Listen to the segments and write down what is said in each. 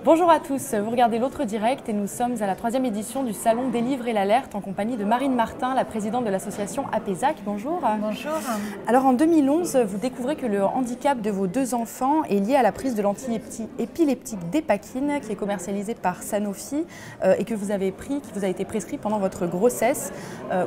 Bonjour à tous, vous regardez l'autre direct et nous sommes à la 3e édition du Salon Délivrer l'Alerte en compagnie de Marine Martin, la présidente de l'association APESAC. Bonjour. Bonjour. Alors en 2011, vous découvrez que le handicap de vos 2 enfants est lié à la prise de l'anti-épileptique Dépakine qui est commercialisé par Sanofi et que vous avez pris, qui vous a été prescrit pendant votre grossesse.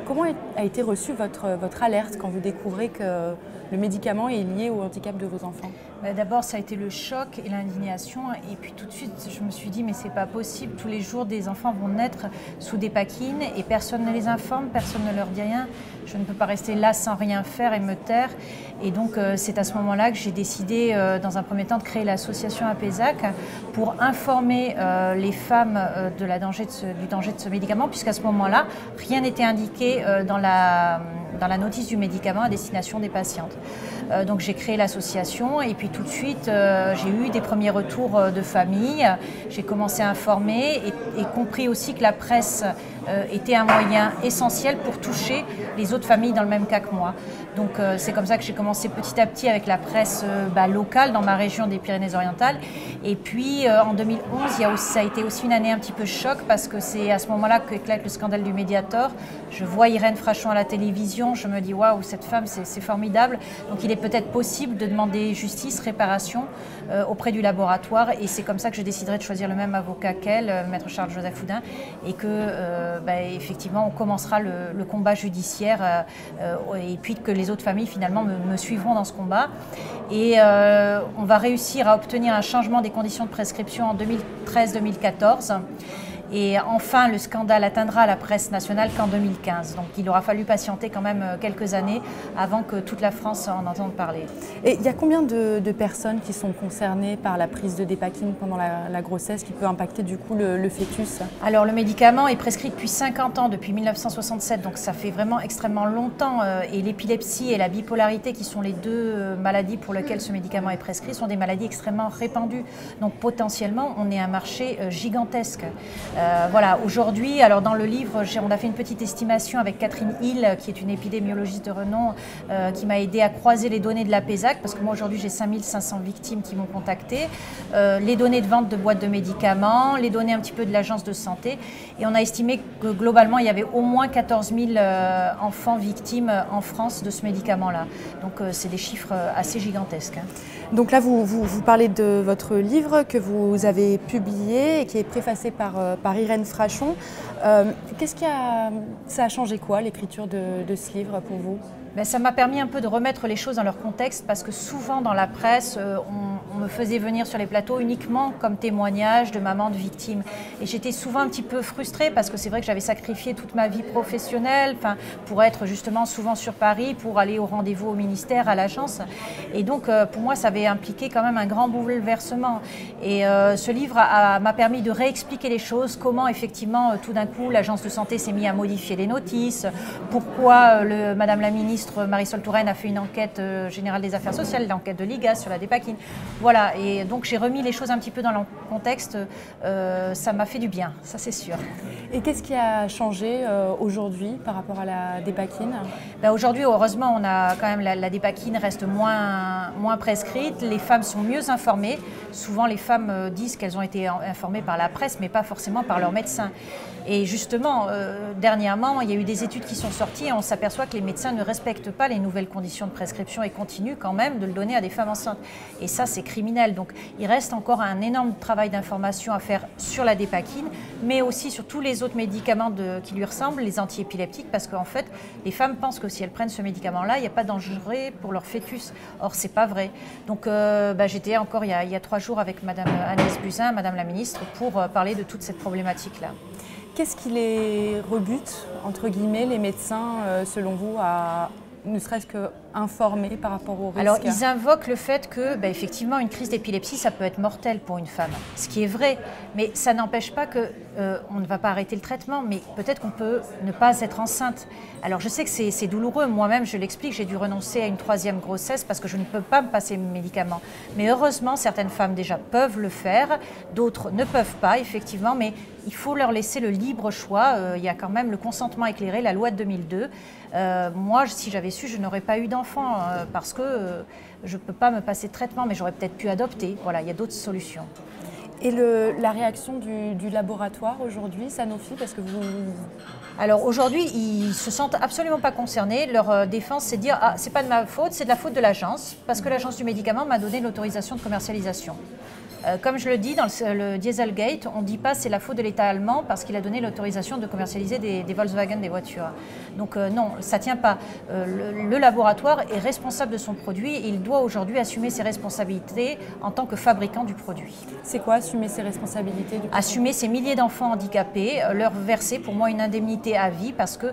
Comment a été reçue votre alerte quand vous découvrez que le médicament est lié au handicap de vos enfants? D'abord, ça a été le choc et l'indignation. Et puis tout de suite, je me suis dit, mais c'est pas possible. Tous les jours, des enfants vont naître sous Dépakine et personne ne les informe, personne ne leur dit rien. Je ne peux pas rester là sans rien faire et me taire. Et donc, c'est à ce moment-là que j'ai décidé, dans un premier temps, de créer l'association APESAC pour informer les femmes du danger de ce médicament, puisqu'à ce moment-là, rien n'était indiqué dans la notice du médicament à destination des patientes. Donc j'ai créé l'association et puis tout de suite j'ai eu des premiers retours de famille. J'ai commencé à informer et compris aussi que la presse était un moyen essentiel pour toucher les autres familles dans le même cas que moi. Donc c'est comme ça que j'ai commencé petit à petit avec la presse locale dans ma région des Pyrénées-Orientales. Et puis en 2011, ça a été aussi une année un petit peu choc parce que c'est à ce moment-là qu'éclate le scandale du Mediator. Je vois Irène Frachon à la télévision, je me dis waouh, cette femme c'est formidable. Donc il est peut-être possible de demander justice, réparation auprès du laboratoire. Et c'est comme ça que je déciderai de choisir le même avocat qu'elle, maître Charles-Joseph Houdin, et que effectivement on commencera le combat judiciaire et puis que les autres familles finalement me suivront dans ce combat. Et on va réussir à obtenir un changement des conditions de prescription en 2013-2014. Et enfin, le scandale atteindra la presse nationale qu'en 2015. Donc il aura fallu patienter quand même quelques années avant que toute la France en entende parler. Et il y a combien de personnes qui sont concernées par la prise de Dépakine pendant la grossesse qui peut impacter du coup le fœtus? Alors le médicament est prescrit depuis 50 ans, depuis 1967, donc ça fait vraiment extrêmement longtemps. Et l'épilepsie et la bipolarité, qui sont les 2 maladies pour lesquelles ce médicament est prescrit, sont des maladies extrêmement répandues. Donc potentiellement, on est un marché gigantesque. Voilà, aujourd'hui, alors dans le livre, on a fait une petite estimation avec Catherine Hill, qui est une épidémiologiste de renom, qui m'a aidé à croiser les données de l'APESAC, parce que moi aujourd'hui j'ai 5500 victimes qui m'ont contacté, les données de vente de boîtes de médicaments, les données un petit peu de l'agence de santé, et on a estimé que globalement il y avait au moins 14 000 enfants victimes en France de ce médicament-là. Donc c'est des chiffres assez gigantesques. Donc là, vous parlez de votre livre que vous avez publié et qui est préfacé par Irène Frachon. Ça a changé quoi, l'écriture de ce livre pour vous? Ça m'a permis un peu de remettre les choses dans leur contexte parce que souvent dans la presse, on me faisait venir sur les plateaux uniquement comme témoignage de maman de victime. Et j'étais souvent un petit peu frustrée parce que c'est vrai que j'avais sacrifié toute ma vie professionnelle pour être justement souvent sur Paris, pour aller au rendez-vous au ministère, à l'agence. Et donc pour moi, ça avait impliqué quand même un grand bouleversement. Et ce livre m'a permis de réexpliquer les choses, comment effectivement tout d'un coup l'agence de santé s'est mise à modifier les notices, pourquoi Madame la ministre Marisol Touraine a fait une enquête générale des affaires sociales, l'enquête de l'IGAS sur la Dépakine. Voilà, et donc j'ai remis les choses un petit peu dans le contexte. Ça m'a fait du bien, ça c'est sûr. Et qu'est-ce qui a changé aujourd'hui par rapport à la Dépakine? Aujourd'hui, heureusement, on a quand même la Dépakine reste moins prescrite. Les femmes sont mieux informées. Souvent, les femmes disent qu'elles ont été informées par la presse, mais pas forcément par leur médecin. Et justement, dernièrement, il y a eu des études qui sont sorties et on s'aperçoit que les médecins ne respectent pas les nouvelles conditions de prescription et continuent quand même de le donner à des femmes enceintes. Et ça, c'est criminel. Donc, il reste encore un énorme travail d'information à faire sur la Dépakine, mais aussi sur tous les autres médicaments qui lui ressemblent, les antiépileptiques, parce qu'en fait, les femmes pensent que si elles prennent ce médicament-là, il n'y a pas de danger pour leur fœtus. Or, c'est pas vrai. Donc, j'étais encore il y a 3 jours avec Madame Agnès Buzyn, Madame la ministre, pour parler de toute cette problématique-là. Qu'est-ce qui les rebute, entre guillemets, les médecins, selon vous, à ne serait-ce qu'informer par rapport au risque? Alors, ils invoquent le fait que, effectivement, une crise d'épilepsie, ça peut être mortel pour une femme. Ce qui est vrai, mais ça n'empêche pas qu'on ne va pas arrêter le traitement, mais peut-être qu'on peut ne pas être enceinte. Alors, je sais que c'est douloureux. Moi-même, je l'explique, j'ai dû renoncer à une 3e grossesse parce que je ne peux pas me passer mes médicaments. Mais heureusement, certaines femmes déjà peuvent le faire, d'autres ne peuvent pas, effectivement, mais il faut leur laisser le libre choix. Il y a quand même le consentement éclairé, la loi de 2002. Moi, si j'avais su, je n'aurais pas eu d'enfant parce que je ne peux pas me passer de traitement, mais j'aurais peut-être pu adopter. Voilà, il y a d'autres solutions. Et la réaction du laboratoire aujourd'hui, Sanofi, parce que vous... Alors aujourd'hui, ils se sentent absolument pas concernés. Leur défense, c'est de dire ah, c'est pas de ma faute, c'est de la faute de l'agence, parce que l'agence du médicament m'a donné l'autorisation de commercialisation. Comme je le dis dans le Dieselgate, on ne dit pas c'est la faute de l'État allemand parce qu'il a donné l'autorisation de commercialiser des Volkswagen, des voitures. Donc non, ça ne tient pas. Le laboratoire est responsable de son produit et il doit aujourd'hui assumer ses responsabilités en tant que fabricant du produit. C'est quoi assumer ses responsabilités du coup? Assumer ces milliers d'enfants handicapés, leur verser pour moi une indemnité à vie parce que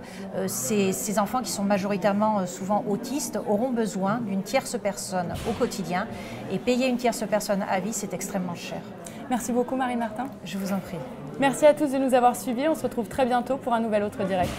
ces enfants qui sont majoritairement souvent autistes auront besoin d'une tierce personne au quotidien et payer une tierce personne à vie, c'est extrêmement cher. Merci beaucoup Marie Martin. Je vous en prie. Merci à tous de nous avoir suivis. On se retrouve très bientôt pour un nouvel Autre Direct.